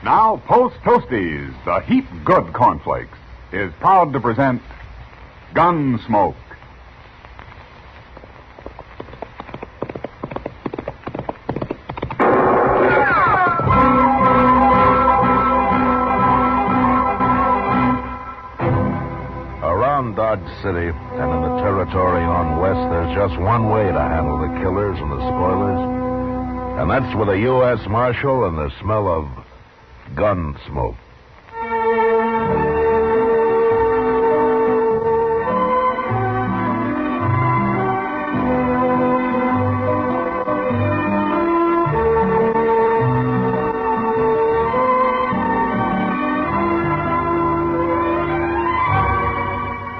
Now, Post Toasties, the heap good cornflakes, is proud to present Gunsmoke. Around Dodge City and in the territory on west, there's just one way to handle the killers and the spoilers, and that's with a U.S. Marshal and the smell of gun smoke.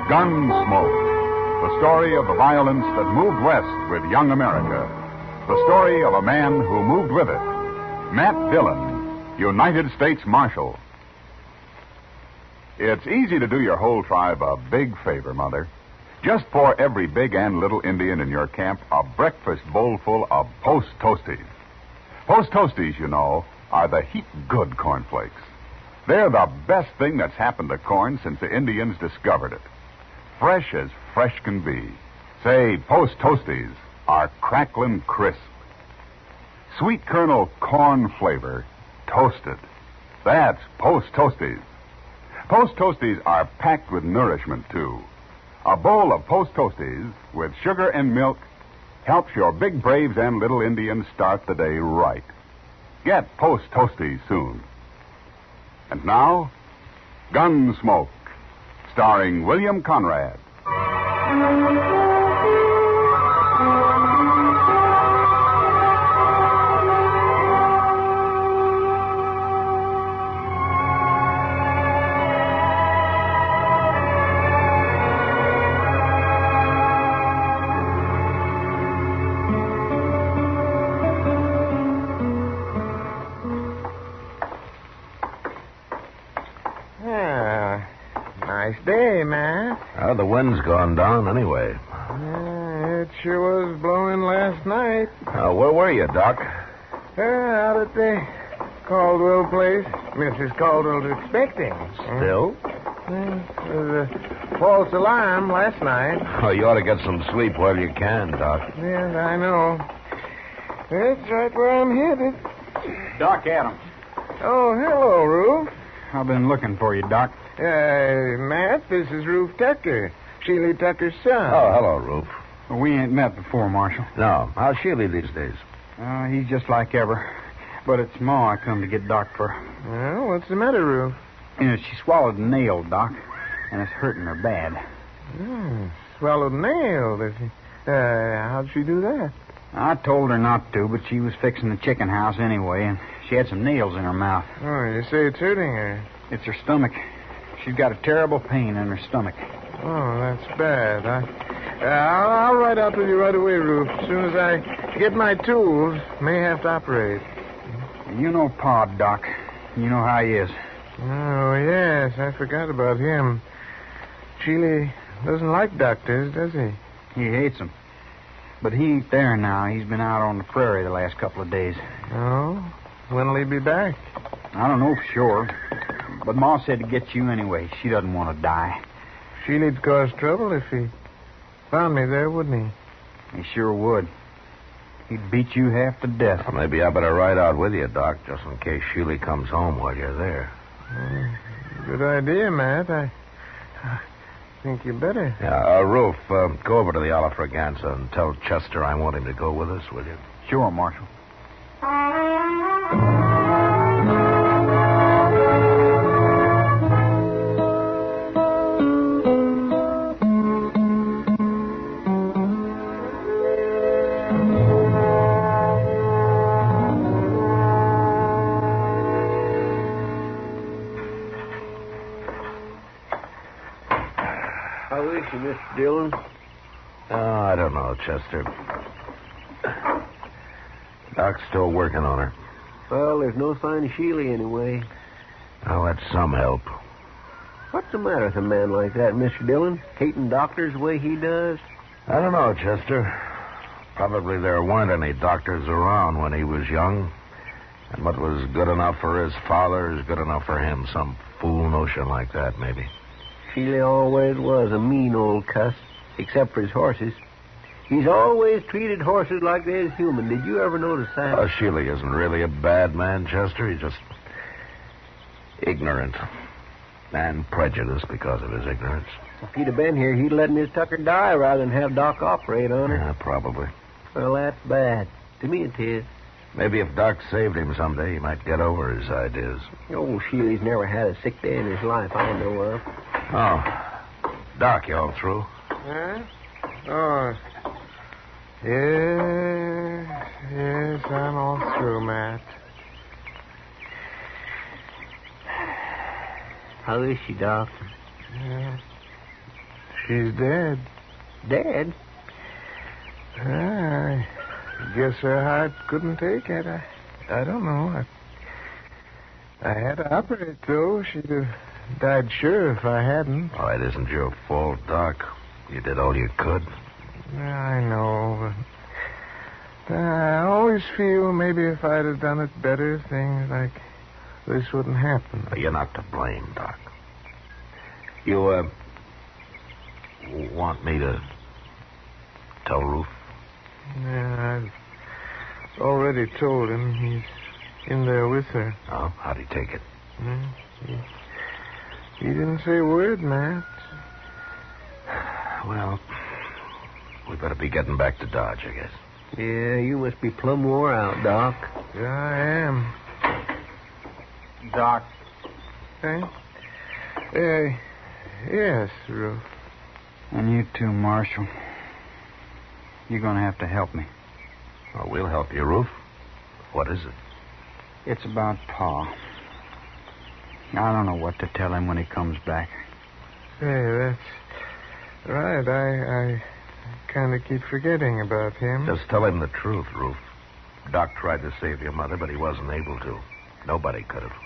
Gunsmoke, the story of the violence that moved west with young America. The story of a man who moved with it. Matt Dillon, United States Marshal. It's easy to do your whole tribe a big favor, Mother. Just pour every big and little Indian in your camp a breakfast bowl full of Post Toasties. Post Toasties, you know, are the heap good cornflakes. They're the best thing that's happened to corn since the Indians discovered it. Fresh as fresh can be. Say, Post Toasties are crackling crisp. Sweet kernel corn flavor, toasted. That's Post Toasties. Post Toasties are packed with nourishment, too. A bowl of Post Toasties with sugar and milk helps your big braves and little Indians start the day right. Get Post Toasties soon. And now, Gunsmoke, starring William Conrad. Nice day, Matt. The wind's gone down anyway. It sure was blowing last night. Where were you, Doc? Out at the Caldwell place. Mrs. Caldwell was expecting. Still? There was a false alarm last night. Oh, you ought to get some sleep while you can, Doc. Yes, I know. That's right where I'm headed. Doc Adams. Oh, hello, Roof. I've been looking for you, Doc. Matt, this is Roof Tucker, Sheely Tucker's son. Oh, hello, Roof. Well, we ain't met before, Marshal. No. How's Sheely these days? He's just like ever. But it's Ma I come to get Doc for. Well, what's the matter, Roof? She swallowed a nail, Doc, and it's hurting her bad. Swallowed a nail, does she? How'd she do that? I told her not to, but she was fixing the chicken house anyway, and she had some nails in her mouth. Oh, you say it's hurting her? It's her stomach. She's got a terrible pain in her stomach. Oh, that's bad. I'll ride out with you right away, Roof. As soon as I get my tools, may have to operate. You know Pa, Doc. You know how he is. Oh, yes, I forgot about him. Sheely doesn't like doctors, does he? He hates them. But he ain't there now. He's been out on the prairie the last couple of days. Oh? When'll he be back? I don't know for sure. But Ma said to get you anyway. She doesn't want to die. Sheely'd cause trouble if he found me there, wouldn't He sure would. He'd beat you half to death. Well, maybe I better ride out with you, Doc, just in case Sheely comes home while you're there. Good idea, Matt. I think you better. Yeah, Roof, go over to the Olafraganza and tell Chester I want him to go with us, will you? Sure, Marshal. How is she, Mr. Dillon? I don't know, Chester. Doc's still working on her. Well, there's no sign of Sheely anyway. Well, that's some help. What's the matter with a man like that, Mr. Dillon? Hating doctors the way he does? I don't know, Chester. Probably there weren't any doctors around when he was young. And what was good enough for his father is good enough for him. Some fool notion like that, maybe. Sheely always was a mean old cuss, except for his horses. He's always treated horses like they're human. Did you ever notice that? Sheely isn't really a bad man, Chester. He's just ignorant and prejudiced because of his ignorance. If he'd have been here, he'd let Miss Tucker die rather than have Doc operate on her. Yeah, probably. Well, that's bad. To me, it is. Maybe if Doc saved him someday, he might get over his ideas. Oh, Sheely's never had a sick day in his life I know of. Oh. Doc, you all through? Huh? Oh. Yes, I'm all through, Matt. How is she, Doc? Yeah. She's dead. Dead? I guess her heart couldn't take it. I don't know. I had to operate, though. She'd have died sure if I hadn't. Oh, it isn't your fault, Doc. You did all you could. I know, but I always feel maybe if I'd have done it better, things like this wouldn't happen. You're not to blame, Doc. You, want me to tell Ruth? Yeah, I've already told him. He's in there with her. Oh, how'd he take it? He didn't say a word, Matt. Well, we better be getting back to Dodge, I guess. Yeah, you must be plumb wore out, Doc. Yeah, I am. Doc. Hey? Yes, Ruth. And you too, Marshal. You're going to have to help me. Well, we'll help you, Ruth. What is it? It's about Pa. I don't know what to tell him when he comes back. Hey, that's right. I kind of keep forgetting about him. Just tell him the truth, Ruth. Doc tried to save your mother, but he wasn't able to. Nobody could have.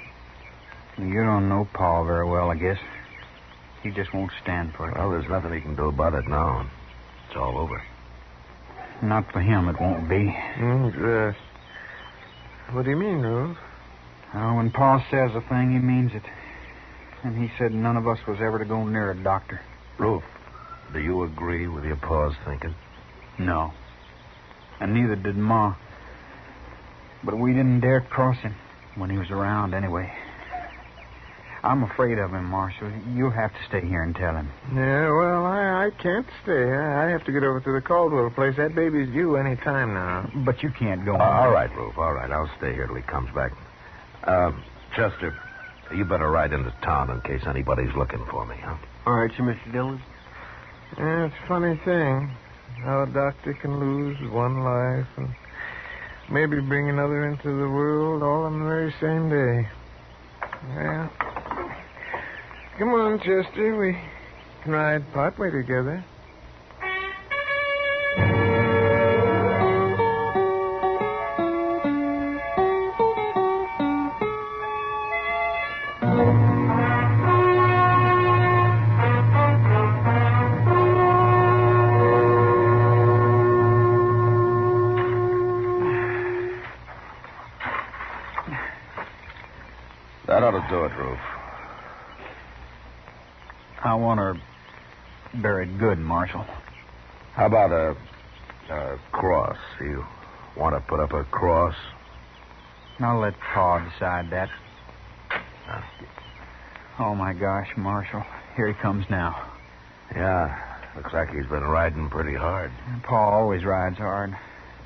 You don't know Pa very well, I guess. He just won't stand for it. Well, there's nothing he can do about it now. It's all over. Not for him, it won't be. What do you mean, Ruth? When Pa says a thing, he means it. And he said none of us was ever to go near a doctor. Ruth, do you agree with your Pa's thinking? No. And neither did Ma. But we didn't dare cross him when he was around anyway. I'm afraid of him, Marshal. You'll have to stay here and tell him. Yeah, well, I can't stay. I have to get over to the Caldwell place. That baby's due any time now. But you can't go on. All right, Ruth, all right. I'll stay here till he comes back. Chester, you better ride into town in case anybody's looking for me, huh? All right, sir, Mr. Dillon. Yeah, it's a funny thing how a doctor can lose one life and maybe bring another into the world all on the very same day. Well, come on, Chester. We can ride partway together. That ought to do it, Ruth. I want her buried good, Marshal. How about a cross? You want to put up a cross? I'll let Pa decide that. Oh, my gosh, Marshal. Here he comes now. Yeah, looks like he's been riding pretty hard. Pa always rides hard,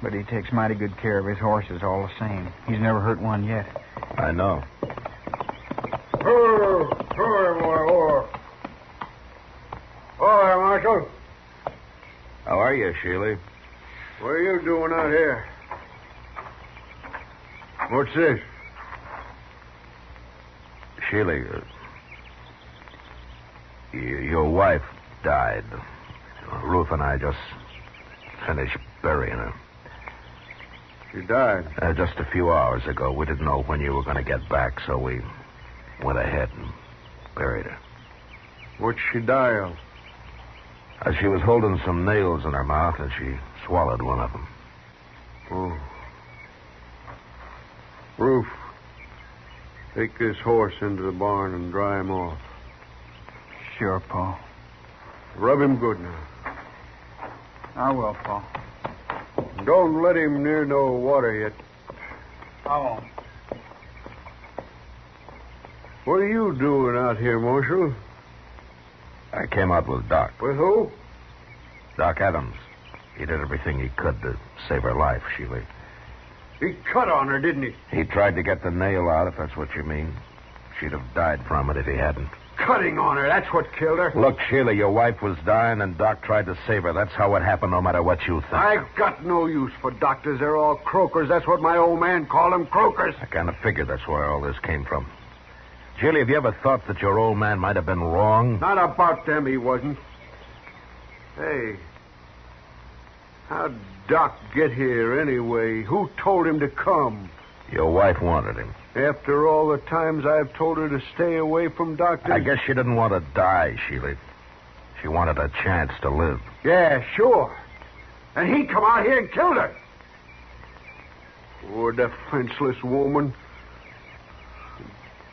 but he takes mighty good care of his horses all the same. He's never hurt one yet. I know. Hi, Marshal. How are you, Sheely? What are you doing out here? What's this? Sheely, your wife died. Ruth and I just finished burying her. She died. Just a few hours ago. We didn't know when you were going to get back, so we went ahead and buried her. What'd she die of? She was holding some nails in her mouth, and she swallowed one of them. Oh. Roof, take this horse into the barn and dry him off. Sure, Pa. Rub him good now. I will, Pa. Don't let him near no water yet. I won't. What are you doing out here, Marshal? I came out with Doc. With who? Doc Adams. He did everything he could to save her life, Sheila. He cut on her, didn't he? He tried to get the nail out, if that's what you mean. She'd have died from it if he hadn't. Cutting on her, that's what killed her. Look, Sheila, your wife was dying and Doc tried to save her. That's how it happened, no matter what you think. I've got no use for doctors. They're all croakers. That's what my old man called them, croakers. I kind of figured that's where all this came from. Sheila, have you ever thought that your old man might have been wrong? Not about them, he wasn't. Hey, how'd Doc get here anyway? Who told him to come? Your wife wanted him. After all the times I've told her to stay away from doctors? I guess she didn't want to die, Sheila. She wanted a chance to live. Yeah, sure. And he come out here and killed her. Poor defenseless woman.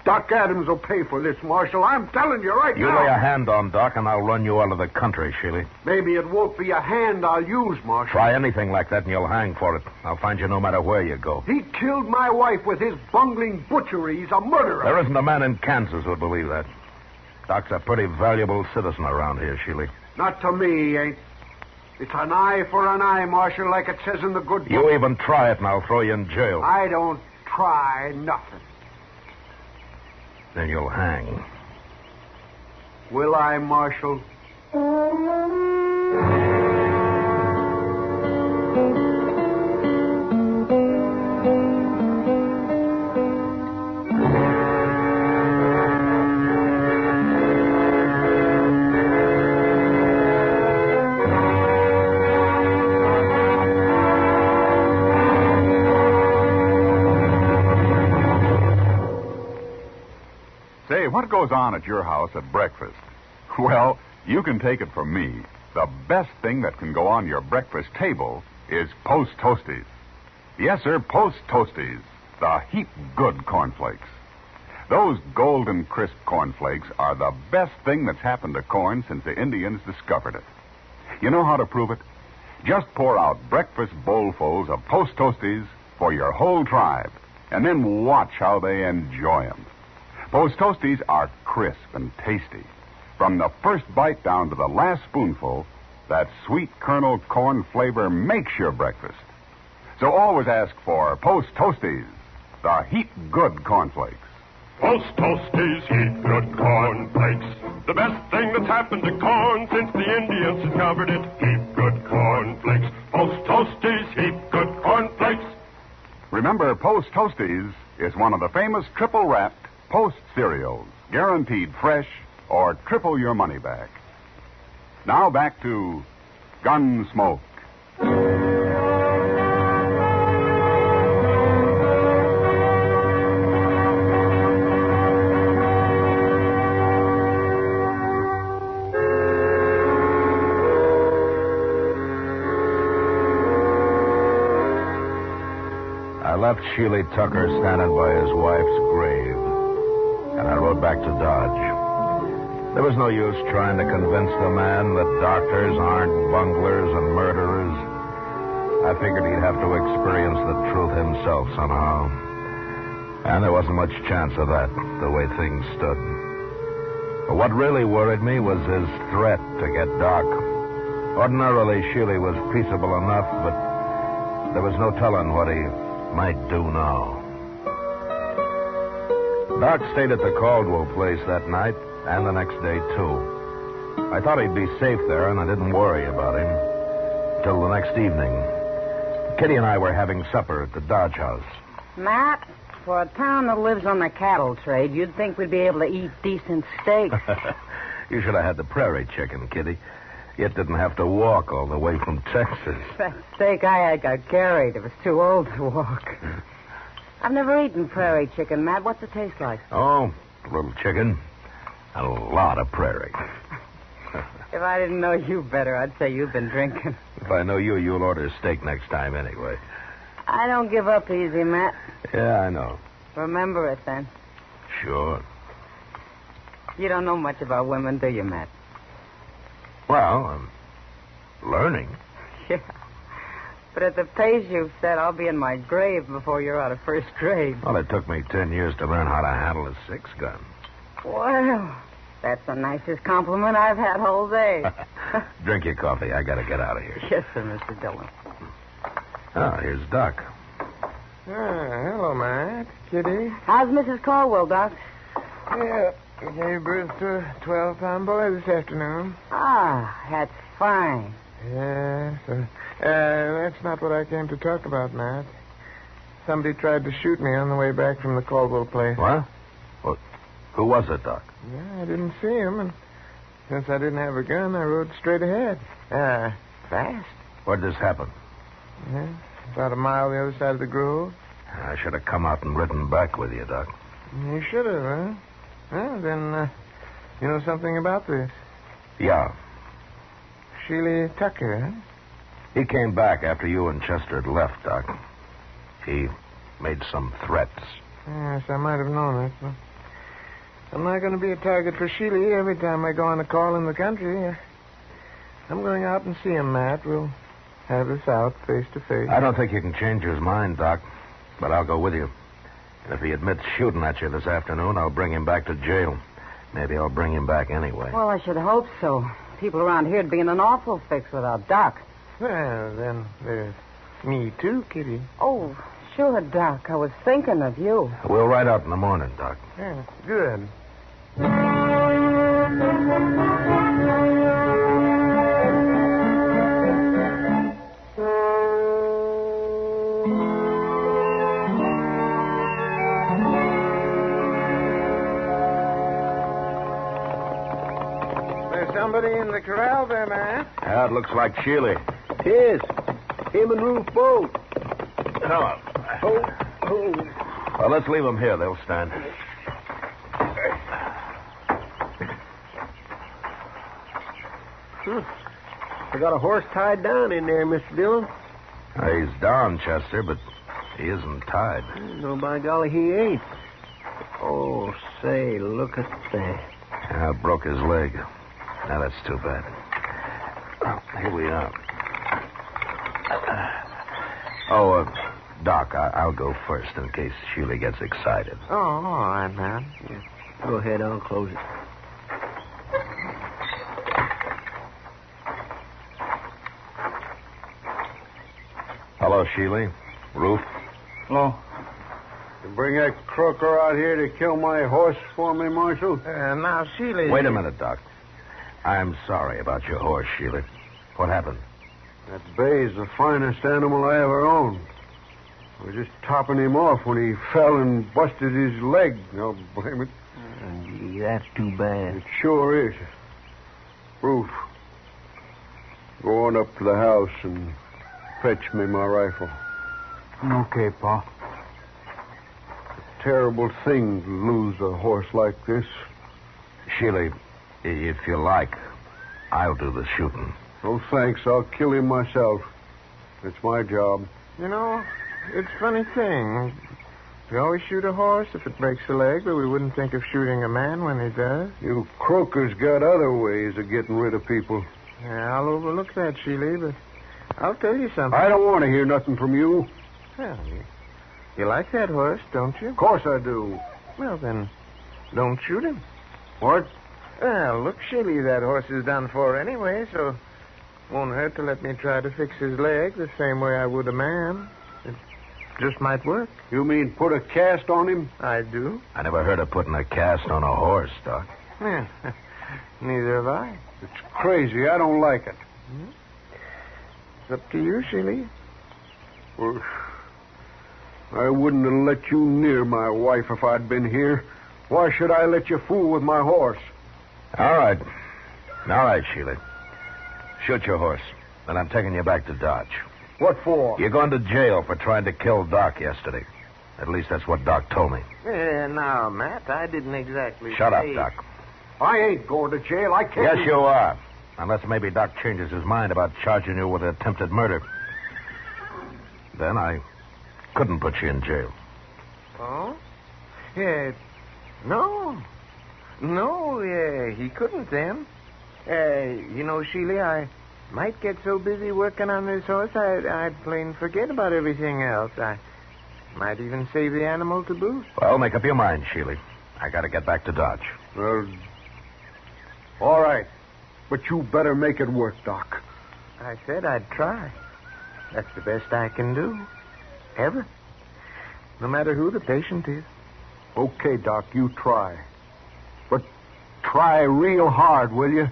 Doc Adams will pay for this, Marshal. I'm telling you right You now. lay a hand on Doc, and I'll run you out of the country, Sheila. Maybe it won't be a hand I'll use, Marshal. Try anything like that, and you'll hang for it. I'll find you no matter where you go. He killed my wife with his bungling butchery. He's a murderer. There isn't a man in Kansas who'd believe that. Doc's a pretty valuable citizen around here, Sheila. Not to me, he ain't. It's an eye for an eye, Marshal, like it says in the good book. You even try it, and I'll throw you in jail. I don't try nothing. Then you'll hang. Will I, Marshal? Say, what goes on at your house at breakfast? Well, you can take it from me. The best thing that can go on your breakfast table is Post Toasties. Yes, sir, Post Toasties. The heap good cornflakes. Those golden crisp cornflakes are the best thing that's happened to corn since the Indians discovered it. You know how to prove it? Just pour out breakfast bowlfuls of Post Toasties for your whole tribe, and then watch how they enjoy 'em. Post Toasties are crisp and tasty. From the first bite down to the last spoonful, that sweet kernel corn flavor makes your breakfast. So always ask for Post Toasties, the heap good cornflakes. Post Toasties, heap good cornflakes. The best thing that's happened to corn since the Indians discovered it. Heap good cornflakes. Post Toasties, heap good cornflakes. Remember, Post Toasties is one of the famous triple-wrapped Post cereals, guaranteed fresh or triple your money back. Now back to Gunsmoke. I left Sheely Tucker standing by his wife's grave, and I rode back to Dodge. There was no use trying to convince the man that doctors aren't bunglers and murderers. I figured he'd have to experience the truth himself somehow. And there wasn't much chance of that, the way things stood. But what really worried me was his threat to get Doc. Ordinarily, Sheely was peaceable enough, but there was no telling what he might do now. Doc stayed at the Caldwell place that night and the next day, too. I thought he'd be safe there, and I didn't worry about him till the next evening. Kitty and I were having supper at the Dodge house. Matt, for a town that lives on the cattle trade, you'd think we'd be able to eat decent steak. You should have had the prairie chicken, Kitty. Yet didn't have to walk all the way from Texas. That steak I had got carried. It was too old to walk. I've never eaten prairie chicken, Matt. What's it taste like? Oh, a little chicken and a lot of prairie. If I didn't know you better, I'd say you've been drinking. If I know you, you'll order steak next time anyway. I don't give up easy, Matt. Yeah, I know. Remember it, then. Sure. You don't know much about women, do you, Matt? Well, I'm learning. Yeah. But at the pace you've set, I'll be in my grave before you're out of first grade. Well, it took me 10 years to learn how to handle a 6-gun. Well, that's the nicest compliment I've had all day. Drink your coffee. I gotta get out of here. Yes, sir, Mr. Dillon. Oh, here's Doc. Hello, Matt. Kitty. How's Mrs. Caldwell, Doc? Yeah, we gave birth to a 12-pound boy this afternoon. Ah, that's fine. Yes, that's not what I came to talk about, Matt. Somebody tried to shoot me on the way back from the Caldwell place. What? Well, who was it, Doc? Yeah, I didn't see him, and since I didn't have a gun, I rode straight ahead. Fast. Where'd this happen? Yeah, about a mile the other side of the grove. I should have come out and ridden back with you, Doc. You should have, huh? Well, then, you know something about this. Yeah. Sheely Tucker, huh? He came back after you and Chester had left, Doc. He made some threats. Yes, I might have known it. But I'm not going to be a target for Sheely every time I go on a call in the country. I'm going out and see him, Matt. We'll have this out face to face. I don't think you can change his mind, Doc, but I'll go with you. And if he admits shooting at you this afternoon, I'll bring him back to jail. Maybe I'll bring him back anyway. Well, I should hope so. People around here'd be in an awful fix without Doc. Well, then there's me too, Kitty. Oh, sure, Doc. I was thinking of you. We'll ride out in the morning, Doc. Yeah, good. Somebody in the corral there, man. Yeah, it looks like Sheely. Yes. Him and Ruth both. Come on. Oh. Well, let's leave them here. They'll stand. I got a horse tied down in there, Mr. Dillon. He's down, Chester, but he isn't tied. No, by golly, he ain't. Oh, say, look at that. Yeah, broke his leg. Now, that's too bad. Well, here we are. Doc, I'll go first in case Sheely gets excited. Oh, all right, man. Yeah. Go ahead, I'll close it. Hello, Sheely. Ruth? Hello. You bring that croaker out here to kill my horse for me, Marshal? Now, Sheely... Wait a minute, Doc. I'm sorry about your horse, Sheely. What happened? That bay's the finest animal I ever owned. I was just topping him off when he fell and busted his leg. I'll blame it. Gee, that's too bad. It sure is. Ruth, go on up to the house and fetch me my rifle. Okay, Pa. Terrible thing to lose a horse like this. Sheely, if you like, I'll do the shooting. Oh, thanks. I'll kill him myself. It's my job. You know, it's a funny thing. We always shoot a horse if it breaks a leg, but we wouldn't think of shooting a man when he does. You croakers got other ways of getting rid of people. Yeah, I'll overlook that, Sheely, but I'll tell you something. I don't want to hear nothing from you. Well, you like that horse, don't you? Of course I do. Well, then, don't shoot him. What? Well, look, Sheely, that horse is done for anyway, so won't hurt to let me try to fix his leg the same way I would a man. It just might work. You mean put a cast on him? I do. I never heard of putting a cast on a horse, Doc. Yeah, neither have I. It's crazy. I don't like it. It's up to you, Sheely. Well, I wouldn't have let you near my wife if I'd been here. Why should I let you fool with my horse? All right. All right, Sheely. Shoot your horse. Then I'm taking you back to Dodge. What for? You're going to jail for trying to kill Doc yesterday. At least that's what Doc told me. Now, Matt, I didn't exactly Shut up, say... Doc. I ain't going to jail. I can't... Yes, you are. Unless maybe Doc changes his mind about charging you with attempted murder. Then I couldn't put you in jail. Oh? Yeah. No. No, he couldn't then. Sheila, I might get so busy working on this horse, I'd plain forget about everything else. I might even save the animal to boot. Well, make up your mind, Sheely. I got to get back to Dodge. Well, all right. But you better make it work, Doc. I said I'd try. That's the best I can do. Ever. No matter who the patient is. Okay, Doc, you try. But try real hard, will you?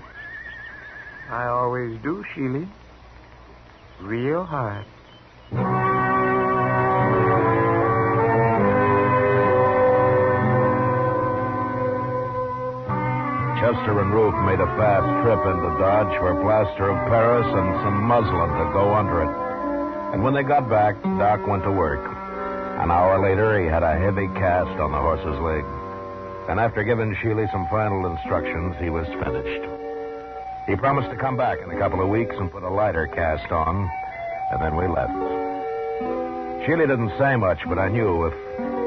I always do, Sheely. Real hard. Chester and Ruth made a fast trip into Dodge for plaster of Paris and some muslin to go under it. And when they got back, Doc went to work. An hour later, he had a heavy cast on the horse's leg. And after giving Sheely some final instructions, he was finished. He promised to come back in a couple of weeks and put a lighter cast on, and then we left. Sheely didn't say much, but I knew if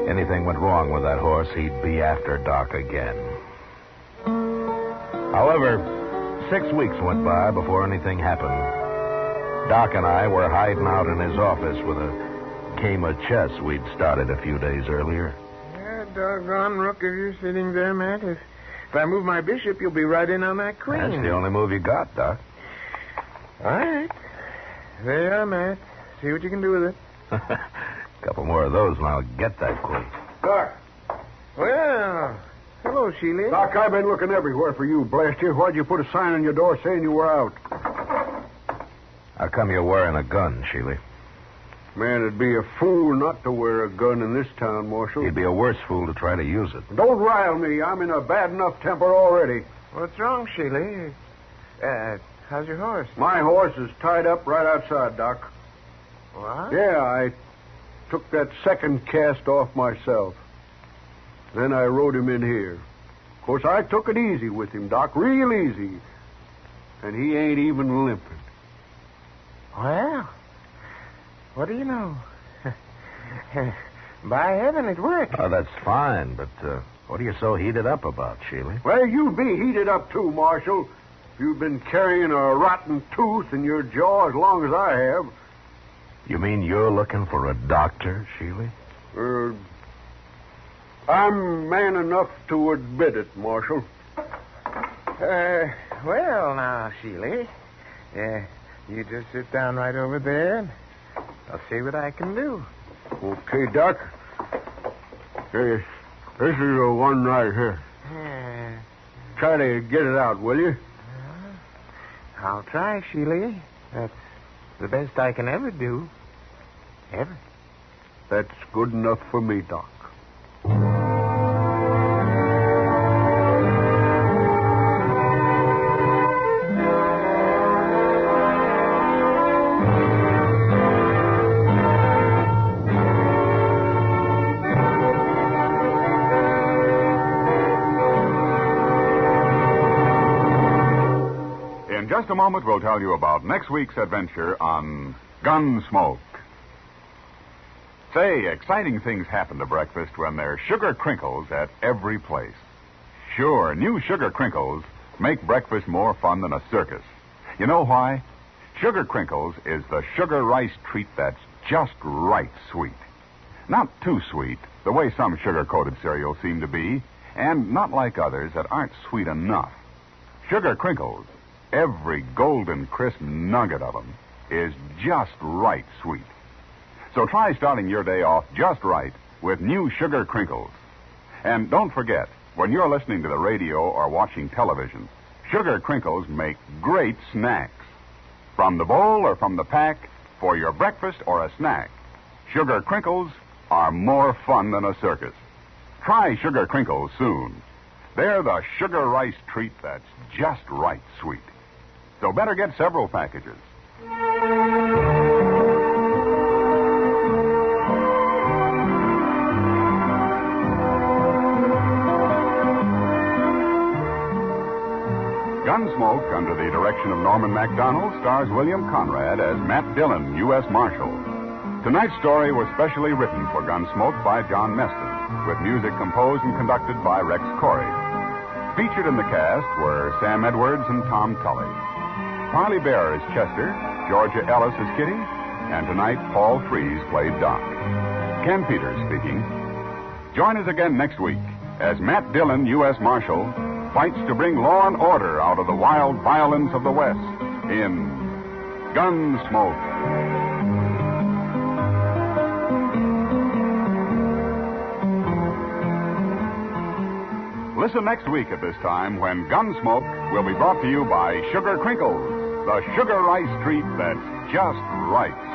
anything went wrong with that horse, he'd be after Doc again. However, 6 weeks went by before anything happened. Doc and I were hiding out in his office with a game of chess we'd started a few days earlier. Yeah, doggone rook, if you're sitting there, Matt. If I move my bishop, you'll be right in on that queen. That's the only move you got, Doc. All right. There you are, Matt. See what you can do with it. Couple more of those and I'll get that queen. Doc. Well, hello, Sheely. Doc, I've been looking everywhere for you, blast you. Why'd you put a sign on your door saying you were out? How come you're wearing a gun, Sheely? Man, it'd be a fool not to wear a gun in this town, Marshal. You'd be a worse fool to try to use it. Don't rile me. I'm in a bad enough temper already. What's wrong, Sheely? How's your horse? My horse is tied up right outside, Doc. What? Yeah, I took that second cast off myself. Then I rode him in here. Of course, I took it easy with him, Doc, real easy. And he ain't even limping. Well, what do you know? By heaven, it worked. Oh, that's fine, but what are you so heated up about, Sheely? Well, you be heated up too, Marshal. You've been carrying a rotten tooth in your jaw as long as I have. You mean you're looking for a doctor, Sheely? I'm man enough to admit it, Marshal. Well, now, Sheely. You just sit down right over there, and I'll see what I can do. Okay, Doc. Hey, this is the one right here. Try to get it out, will you? I'll try, Sheely. That's the best I can ever do. Ever. That's good enough for me, Doc. In just a moment, we'll tell you about next week's adventure on Gunsmoke. Say, exciting things happen to breakfast when there's sugar crinkles at every place. Sure, new sugar crinkles make breakfast more fun than a circus. You know why? Sugar crinkles is the sugar rice treat that's just right sweet. Not too sweet, the way some sugar-coated cereals seem to be, and not like others that aren't sweet enough. Sugar crinkles, every golden crisp nugget of them, is just right sweet. So try starting your day off just right with new sugar crinkles. And don't forget, when you're listening to the radio or watching television, sugar crinkles make great snacks. From the bowl or from the pack, for your breakfast or a snack, sugar crinkles are more fun than a circus. Try sugar crinkles soon. They're the sugar rice treat that's just right sweet. So better get several packages. Gunsmoke, under the direction of Norman MacDonald, stars William Conrad as Matt Dillon, U.S. Marshal. Tonight's story was specially written for Gunsmoke by John Meston, with music composed and conducted by Rex Corey. Featured in the cast were Sam Edwards and Tom Tully. Parley Bear is Chester, Georgia Ellis is Kitty, and tonight Paul Frees played Doc. Ken Peters speaking. Join us again next week as Matt Dillon, U.S. Marshal, fights to bring law and order out of the wild violence of the West in Gunsmoke. Listen next week at this time when Gunsmoke will be brought to you by Sugar Crinkles, the sugar rice treat that's just right.